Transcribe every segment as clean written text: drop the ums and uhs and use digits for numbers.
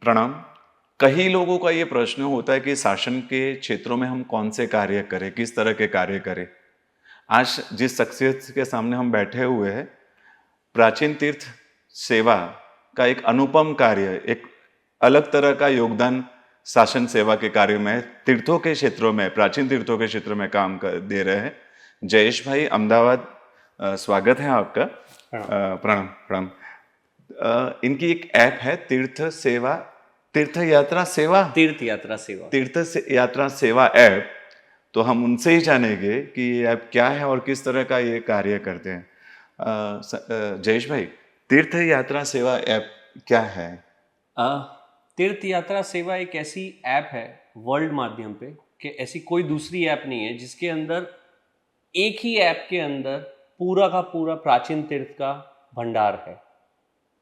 प्रणाम। कई लोगों का ये प्रश्न होता है कि शासन के क्षेत्रों में हम कौन से कार्य करें, किस तरह के कार्य करें। आज जिस शख्सियत के सामने हम बैठे हुए हैं, प्राचीन तीर्थ सेवा का एक अनुपम कार्य, एक अलग तरह का योगदान शासन सेवा के कार्य में, तीर्थों के क्षेत्रों में, प्राचीन तीर्थों के क्षेत्र में दे रहे हैं। जयेश भाई, अहमदाबाद, स्वागत है आपका। प्रणाम प्रणाम। इनकी एक ऐप है तीर्थ सेवा, तीर्थ यात्रा सेवा, यात्रा सेवा ऐप। तो हम उनसे ही जानेंगे कि ये ऐप क्या है और किस तरह का ये कार्य करते हैं। जयेश भाई, तीर्थ यात्रा सेवा ऐप क्या है? तीर्थ यात्रा सेवा एक ऐसी ऐप है वर्ल्ड माध्यम पे कि ऐसी कोई दूसरी ऐप नहीं है जिसके अंदर एक ही ऐप के अंदर पूरा का पूरा प्राचीन तीर्थ का भंडार है।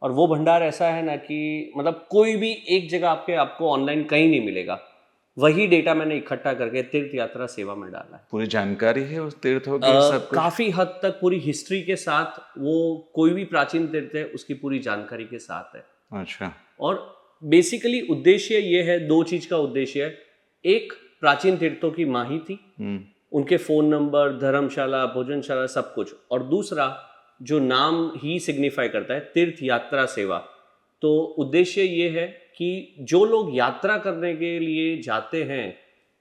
और वो भंडार ऐसा है ना कि मतलब कोई भी एक जगह आपको ऑनलाइन कहीं नहीं मिलेगा। वही डेटा मैंने इकट्ठा करके तीर्थ यात्रा सेवा में डाला है। पूरी जानकारी है उस तीर्थों की, सब कुछ? काफी हद तक पूरी हिस्ट्री के साथ, वो कोई भी प्राचीन तीर्थ है उसकी पूरी जानकारी के साथ है। अच्छा। और बेसिकली उद्देश्य ये है, दो चीज का उद्देश्य है। एक, प्राचीन तीर्थों की माहिती, उनके फोन नंबर, धर्मशाला, भोजनशाला, सब कुछ। और दूसरा, जो नाम ही सिग्निफाई करता है, तीर्थ यात्रा सेवा। तो उद्देश्य ये है कि जो लोग यात्रा करने के लिए जाते हैं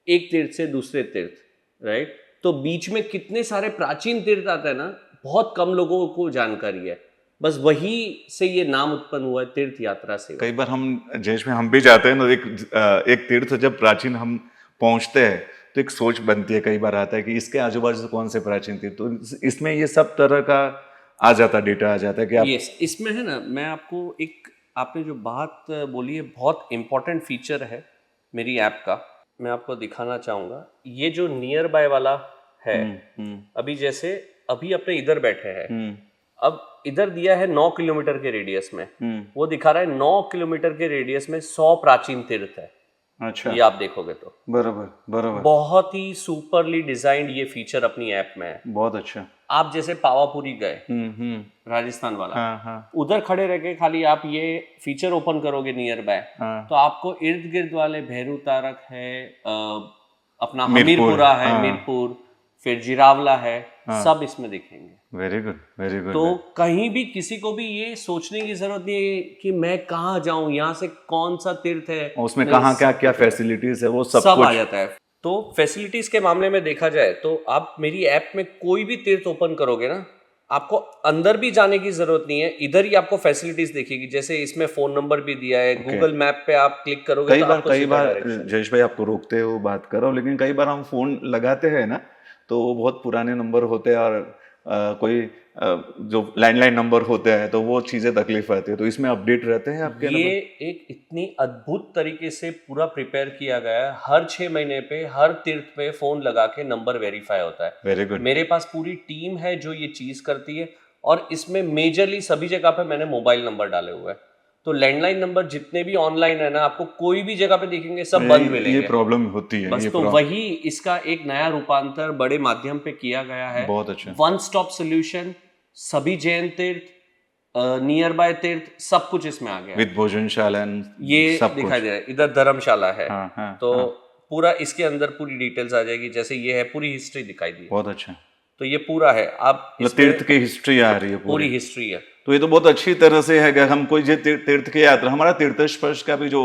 एक तीर्थ से दूसरे तीर्थ, राइट, तो बीच में कितने सारे प्राचीन तीर्थ आते हैं ना, बहुत कम लोगों को जानकारी है। बस वही से ये नाम उत्पन्न हुआ है, तीर्थ यात्रा सेवा। कई बार हम देश में हम भी जाते हैं ना, एक तीर्थ जब प्राचीन हम पहुंचते हैं तो एक सोच बनती है, कई बार आता है कि इसके आजू बाजू कौन से प्राचीन तीर्थ, तो इसमें ये सब तरह का आ जाता, डेटा आ जाता है कि आप। यस, इसमें है ना, मैं आपको एक, आपने जो बात बोली है, बहुत इंपॉर्टेंट फीचर है मेरी ऐप का, मैं आपको दिखाना चाहूँगा। ये जो नियर बाय वाला है, अभी जैसे अभी अपने इधर बैठे हैं, अब इधर दिया है 9 किलोमीटर के रेडियस में, वो दिखा रहा है 9 किलोमीटर के रेडियस में 100 प्राचीन तीर्थ है। अच्छा। ये आप देखोगे तो बराबर बराबर, बहुत ही सुपरली डिजाइंड ये फीचर अपनी ऐप में है। बहुत अच्छा। आप जैसे पावापुरी गए, राजस्थान वाला, हाँ। उधर खड़े रह के खाली आप ये फीचर ओपन करोगे नियर बाय, तो आपको इर्द गिर्द वाले भैरू तारक है, अपना हमीरपुरा है, मीरपुर, फिर जिरावला है, सब इसमें दिखेंगे। Very good, very good. तो कहीं भी किसी को भी ये सोचने की जरूरत नहीं है कि मैं कहाँ जाऊं, यहाँ से कौन सा तीर्थ है, उसमें कहाँ क्या क्या फैसिलिटीज है, वो सब आ जाता है। तो फैसिलिटीज के मामले में देखा जाए तो आप मेरी ऐप में कोई भी तीर्थ ओपन करोगे ना, आपको अंदर भी जाने की जरूरत नहीं है, इधर ही आपको फैसिलिटीज दिखेगी। जैसे इसमें फोन नंबर भी दिया है, गूगल मैप पे आप क्लिक करोगे तो आपको कई बार जयेश भाई, आपको रोकते हो, बात कर रहा हूँ, लेकिन कई बार हम फोन लगाते हैं ना, तो वो बहुत पुराने नंबर होते हैं और कोई जो लैंडलाइन नंबर होते हैं, तो वो चीजें तकलीफ आती है। तो इसमें अपडेट रहते हैं आपके ये एक इतनी अद्भुत तरीके से पूरा प्रिपेयर किया गया है। हर 6 महीने पे हर तीर्थ पे फोन लगा के नंबर वेरीफाई होता है। Very good. मेरे पास पूरी टीम है जो ये चीज करती है, और इसमें मेजरली सभी जगह पे मैंने मोबाइल नंबर डाले हुए हैं। तो लैंडलाइन नंबर जितने भी ऑनलाइन है ना, आपको कोई भी जगह पे दिखेंगे, सब बंद मिलेंगे। ये प्रॉब्लम होती है बस। तो वही इसका एक नया रूपांतर बड़े माध्यम पे किया गया है। बहुत अच्छा। वन स्टॉप सोल्यूशन, सभी जैन तीर्थ, नियर बाय तीर्थ, सब कुछ इसमें आ गया, विद भोजनशाला, ये सब दिखाई दे रहा है। इधर धर्मशाला है। तो पूरा इसके अंदर पूरी डिटेल्स आ जाएगी। जैसे ये है, पूरी हिस्ट्री दिखाई दी। बहुत अच्छा। तो ये पूरा है, आप तीर्थ की हिस्ट्री आ रही है, पूरी हिस्ट्री है। तो ये तो बहुत अच्छी तरह से है कि हम कोई तीर्थ की यात्रा, हमारा तीर्थ स्पर्श का भी जो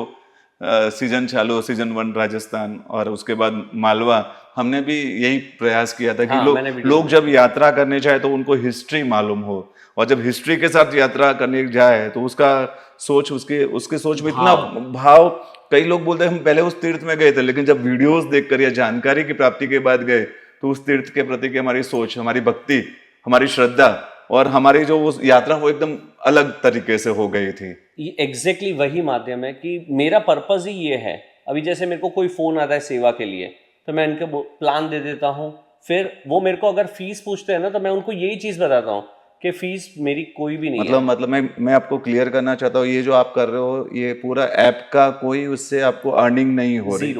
सीजन चालू, सीजन 1 राजस्थान और उसके बाद मालवा, हमने भी यही प्रयास किया था कि लोग जब यात्रा करने जाए तो उनको हिस्ट्री मालूम हो, और जब हिस्ट्री के साथ यात्रा करने जाए तो उसका सोच, उसके सोच में इतना भाव। कई लोग बोलते हैं हम पहले उस तीर्थ में गए थे, लेकिन जब वीडियोस देखकर या जानकारी की प्राप्ति के बाद गए तो उस तीर्थ के प्रति की हमारी सोच, हमारी भक्ति, हमारी श्रद्धा और हमारी जो वो यात्रा, वो एकदम अलग तरीके से हो गई थी। ये एग्जैक्टली वही माध्यम है कि मेरा पर्पज ही ये है। अभी जैसे मेरे को कोई फोन आता है सेवा के लिए, तो मैं इनके प्लान दे देता हूँ। फिर वो मेरे को अगर फीस पूछते हैं ना, तो मैं उनको यही चीज बताता हूँ कि फीस मेरी कोई भी नहीं है। मतलब मैं आपको क्लियर करना चाहता हूँ, ये जो आप कर रहे हो, ये पूरा ऐप का कोई उससे आपको अर्निंग नहीं हो रही?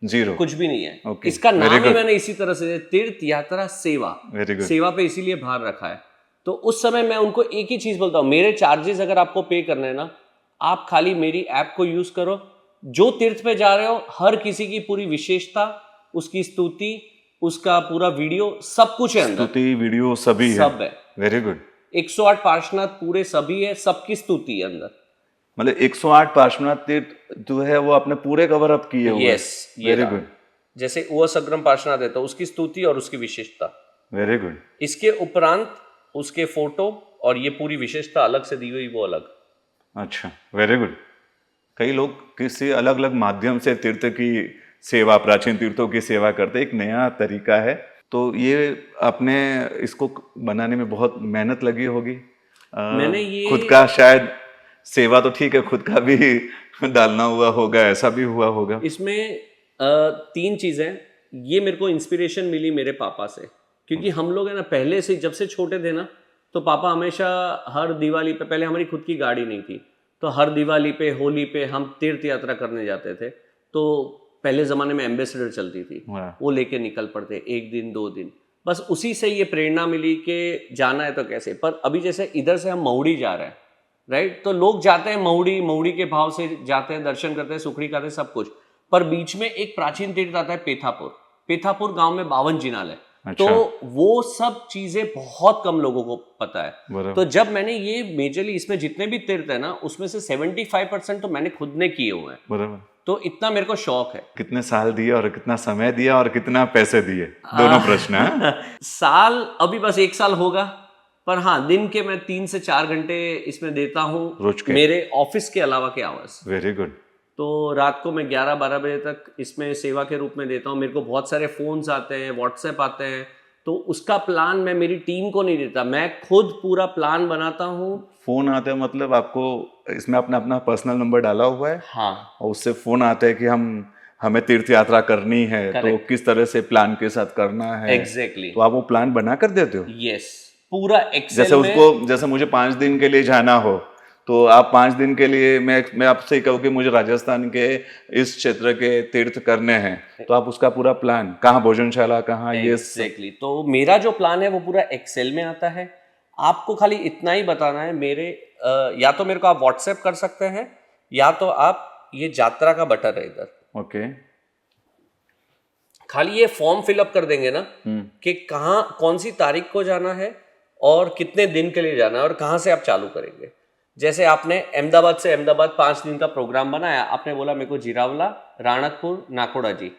जीरो, कुछ भी नहीं है। इसका नाम ही मैंने इसी तरह से, तीर्थ यात्रा सेवा, सेवा पे इसीलिए भार रखा है। तो उस समय मैं उनको एक ही चीज बोलता हूँ, मेरे चार्जेस अगर आपको पे करने हैं ना, आप खाली मेरी ऐप को यूज करो, जो तीर्थ पे जा रहे हो हर किसी की पूरी विशेषता, उसकी स्तुति, उसका पूरा वीडियो, सब कुछ है अंदर। स्तुति वीडियो सभी है। सब है। Very good. 108 पार्श्वनाथ पूरे सभी है, सबकी स्तुति है अंदर। मतलब 108 पार्श्वनाथ तीर्थ जो है वो आपने पूरे कवर अप किए हुए। यस, ये वेरी गुड। जैसे उवसग्रम पार्श्वनाथ है तो उसकी स्तुति और उसकी विशेषता। Very good. इसके उपरांत उसके फोटो और ये पूरी विशेषता अलग से दी हुई, वो अलग। अच्छा, वेरी गुड। कई लोग किसी अलग अलग माध्यम से तीर्थ की सेवा, प्राचीन तीर्थों की सेवा करते, एक नया तरीका है। तो ये आपने इसको बनाने में बहुत मेहनत लगी होगी। मैंने ये खुद का शायद सेवा तो ठीक है, खुद का भी डालना हुआ होगा, ऐसा भी हुआ होगा। इसमें 3 चीजें, ये मेरे को इंस्पिरेशन मिली मेरे पापा से, क्योंकि हम लोग है ना पहले से जब से छोटे थे ना, तो पापा हमेशा हर दिवाली पे, पहले हमारी खुद की गाड़ी नहीं थी, तो हर दिवाली पे, होली पे हम तीर्थ यात्रा करने जाते थे। तो पहले ज़माने में एम्बेसडर चलती थी, वो लेके निकल पड़ते 1 दिन 2 दिन, बस उसी से ये प्रेरणा मिली कि जाना है तो कैसे। पर अभी जैसे इधर से हम महुड़ी जा रहे हैं, राइट, तो लोग जाते हैं महुड़ी के भाव से जाते हैं, दर्शन करते हैं, सुखड़ी खाते हैं, सब कुछ। पर बीच में एक प्राचीन तीर्थ आता है पेथापुर गांव में 52 जिनाल है। अच्छा। तो वो सब चीजें बहुत कम लोगों को पता है। तो जब मैंने ये मेजरली इसमें जितने भी तीर्थ है ना, उसमें से 75% तो मैंने खुद ने किए हुए हैं। बराबर। तो इतना मेरे को शौक है। कितने साल दिए और कितना समय दिया और कितना पैसे दिए, दोनों प्रश्न है। साल अभी बस 1 साल होगा, पर हाँ दिन के मैं 3 से 4 घंटे इसमें देता हूँ, रोज के, मेरे ऑफिस के अलावा के आवर्स। Very good. तो रात को मैं 11-12 बजे तक इसमें सेवा के रूप में देता हूँ। मेरे को बहुत सारे फोन्स आते हैं, व्हाट्सएप आते हैं, तो उसका प्लान मैं मेरी टीम को नहीं देता, मैं खुद पूरा प्लान बनाता हूँ। फोन आते हैं मतलब आपको इसमें अपना पर्सनल नंबर डाला हुआ है? हाँ। और उससे फोन आता है कि हमें तीर्थ यात्रा करनी है, तो किस तरह से प्लान के साथ करना है। एग्जैक्टली। तो आप वो प्लान बना कर देते हो? यस, पूरा एक्सेल जैसे में। उसको, जैसे मुझे 5 दिन के लिए जाना हो, तो आप 5 दिन के लिए मैं आपसे कहूँ कि मुझे राजस्थान के इस क्षेत्र के तीर्थ करने हैं, तो आप उसका पूरा प्लान, कहाँ भोजनशाला, कहाँ ये एग्जैक्टली। तो मेरा जो प्लान है वो पूरा एक्सेल में आता है। आपको खाली इतना ही बताना है, मेरे या तो मेरे को आप व्हाट्सएप कर सकते हैं, या तो आप ये यात्रा का बटन है इधर, ओके, खाली ये फॉर्म फिलअप कर देंगे ना कि कहाँ, कौन सी तारीख को जाना है और कितने दिन के लिए जाना है और कहाँ से आप चालू करेंगे। जैसे आपने अहमदाबाद से 5 दिन का प्रोग्राम बनाया, आपने बोला मेरे को जीरावला, राणकपुर, नाकोड़ा जी,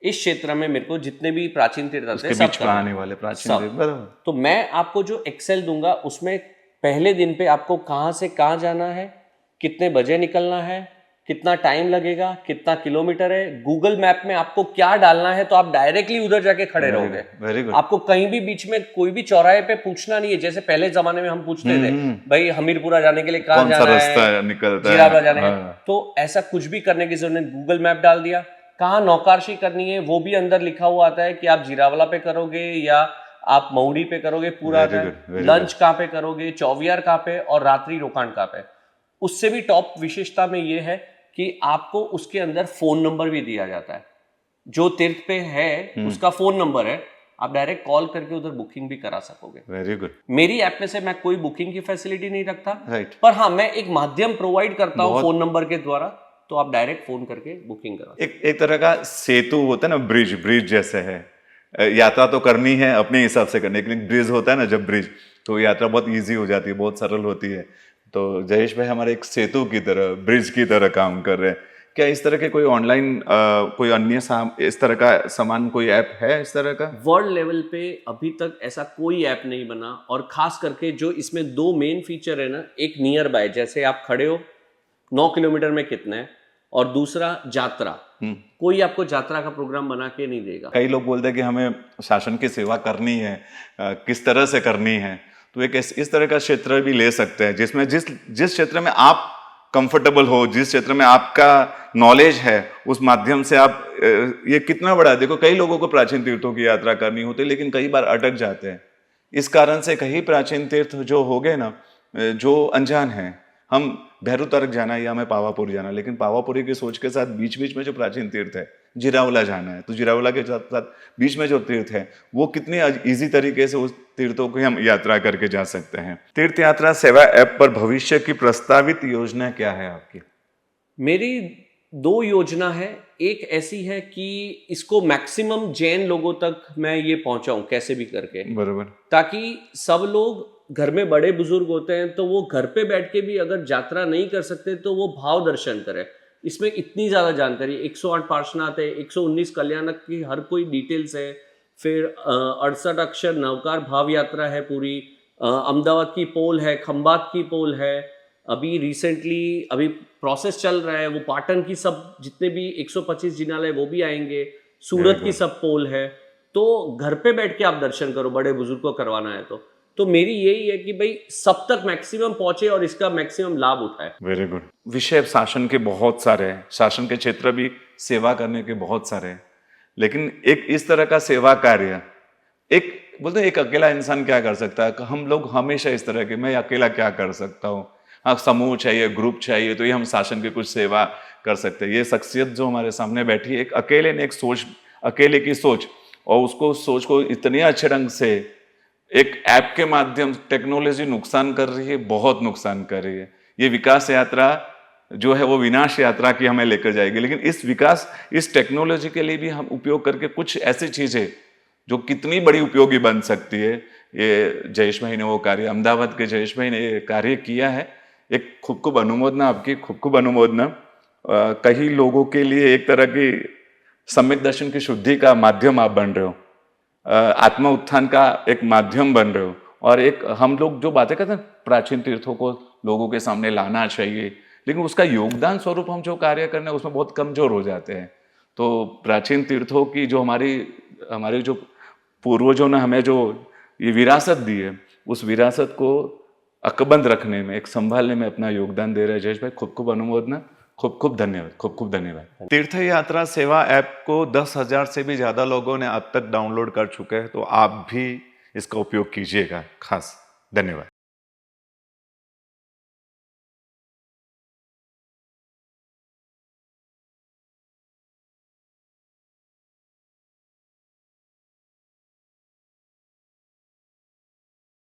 इस क्षेत्र में मेरे को जितने भी प्राचीन तीर्थ आते हैं सब आने वाले प्राचीन तीर्थ, तो मैं आपको जो एक्सेल दूंगा उसमें पहले दिन पे आपको कहाँ से कहाँ जाना है, कितने बजे निकलना है, कितना टाइम लगेगा, कितना किलोमीटर है, गूगल मैप में आपको क्या डालना है, तो आप डायरेक्टली उधर जाके खड़े रहोगे। Very good. आपको कहीं भी बीच में कोई भी चौराहे पे पूछना नहीं है, जैसे पहले जमाने में हम पूछते थे भाई हमीरपुरा जाने के लिए कहाँ जाना है, निकलता जीरावला जाने है, तो ऐसा कुछ भी करने की जरूरत नहीं। गूगल मैप डाल दिया, कहाँ नौकार्शी करनी है वो भी अंदर लिखा हुआ आता है कि आप जीरावला पे करोगे या आप महुड़ी पे करोगे, पूरा लंच कहाँ पे करोगे, चौवियार कहाँ पे और रात्रि रोकाण कहाँ पे। उससे भी टॉप विशेषता में ये है कि आपको उसके अंदर फोन नंबर भी दिया जाता है, जो तीर्थ पे है उसका फोन नंबर है, आप डायरेक्ट कॉल करके उधर बुकिंग भी करा सकोगे। Very good. मेरी ऐप में से मैं कोई बुकिंग की फैसिलिटी नहीं रखता, राइट, पर हाँ मैं एक माध्यम प्रोवाइड करता हूँ फोन नंबर के द्वारा, तो आप डायरेक्ट फोन करके बुकिंग करा। एक तरह का सेतु होता है ना, ब्रिज जैसे है। यात्रा तो करनी है अपने हिसाब से करने के लिए, ब्रिज होता है ना, जब ब्रिज, तो यात्रा बहुत इजी हो जाती है, बहुत सरल होती है। तो जयेश भाई हमारे एक सेतु की तरह, ब्रिज की तरह काम कर रहे हैं। क्या इस तरह के कोई ऑनलाइन कोई अन्य इस तरह का सामान, कोई ऐप है इस तरह का? वर्ल्ड लेवल पे अभी तक ऐसा कोई ऐप नहीं बना, और खास करके जो इसमें 2 मेन फीचर है ना, एक नियर बाय, जैसे आप खड़े हो 9 किलोमीटर में कितना है, और दूसरा यात्रा, कोई आपको यात्रा का प्रोग्राम बना के नहीं देगा। कई लोग बोलते हैं कि हमें शासन की सेवा करनी है, किस तरह से करनी है, तो एक इस तरह का क्षेत्र भी ले सकते हैं जिसमें जिस क्षेत्र में आप कंफर्टेबल हो, जिस क्षेत्र में आपका नॉलेज है, उस माध्यम से आप ये कितना बड़ा है। देखो कई लोगों को प्राचीन तीर्थों की यात्रा करनी होती है, लेकिन कई बार अटक जाते हैं। इस कारण से कई प्राचीन तीर्थ जो हो गए ना, जो अनजान हैं, हम भैरू तर्क जाना या हमें पावापुरी जाना, लेकिन पावापुरी की सोच के साथ बीच बीच में जो प्राचीन तीर्थ है जिरावला जाना है, तो जिरावला के साथ साथ बीच में जो तीर्थ है वो कितनी इजी तरीके से उस तीर्थों को हम यात्रा करके जा सकते हैं। तीर्थ यात्रा सेवा ऐप पर भविष्य की प्रस्तावित योजना क्या है आपकी? मेरी 2 योजना है। एक ऐसी है कि इसको मैक्सिमम जैन लोगों तक मैं ये पहुंचाऊं कैसे भी करके, बरोबर, ताकि सब लोग, घर में बड़े बुजुर्ग होते हैं तो वो घर पे बैठ के भी अगर यात्रा नहीं कर सकते तो वो भाव दर्शन करें। इसमें इतनी ज़्यादा जानकारी, 108 पार्श्वनाथ है, 119 कल्याणक की हर कोई डिटेल्स है, फिर 68 अक्षर नवकार भाव यात्रा है पूरी, अहमदाबाद की पोल है, खंबात की पोल है, अभी रिसेंटली अभी प्रोसेस चल रहा है, वो पाटन की सब जितने भी 125 जिनालय वो भी आएंगे, सूरत की सब पोल है। तो घर पे बैठ के आप दर्शन करो, बड़े बुजुर्ग को करवाना है तो मेरी यही है कि भाई सब तक मैक्सिमम पहुंचे और इसका मैक्सिमम लाभ उठाए। Very good. विषय शासन के बहुत सारे हैं, शासन के क्षेत्र भी सेवा करने के बहुत सारे हैं, लेकिन एक इस तरह का सेवा कार्य, एक बोलते हैं एक अकेला इंसान क्या कर सकता है, हम लोग हमेशा इस तरह के, मैं अकेला क्या कर सकता हूँ, हाँ समूह चाहिए, ग्रुप चाहिए, तो ये हम शासन की कुछ सेवा कर सकते हैं। ये शख्सियत जो हमारे सामने बैठी है, एक अकेले ने एक सोच, अकेले की सोच, और उसको सोच को इतने अच्छे ढंग से एक ऐप के माध्यम से टेक्नोलॉजी नुकसान कर रही है, बहुत नुकसान कर रही है। ये विकास यात्रा जो है वो विनाश यात्रा की हमें लेकर जाएगी, लेकिन इस टेक्नोलॉजी के लिए भी हम उपयोग करके कुछ ऐसी चीजें जो कितनी बड़ी उपयोगी बन सकती है, ये जयेश भाई ने वो कार्य, अहमदाबाद के जयेश भाई ने ये कार्य किया है। एक खूब खूब अनुमोदना आपकी, खूब खूब अनुमोदना। कई लोगों के लिए एक तरह की सम्यक दर्शन की शुद्धि का माध्यम आप बन रहे हो, आत्मा उत्थान का एक माध्यम बन रहे हो, और एक हम लोग जो बातें करते हैं प्राचीन तीर्थों को लोगों के सामने लाना चाहिए, लेकिन उसका योगदान स्वरूप हम जो कार्य करने उसमें बहुत कमजोर हो जाते हैं। तो प्राचीन तीर्थों की जो हमारे जो पूर्वजों ने हमें जो ये विरासत दी है, उस विरासत को अकबंद रखने में, एक संभालने में अपना योगदान दे रहे हैं जयेश भाई, खूब खूब अनुमोदना, खूब खूब धन्यवाद, खूब खूब धन्यवाद। तीर्थ यात्रा सेवा ऐप को 10,000 से भी ज्यादा लोगों ने अब तक डाउनलोड कर चुके हैं, तो आप भी इसका उपयोग कीजिएगा खास। धन्यवाद।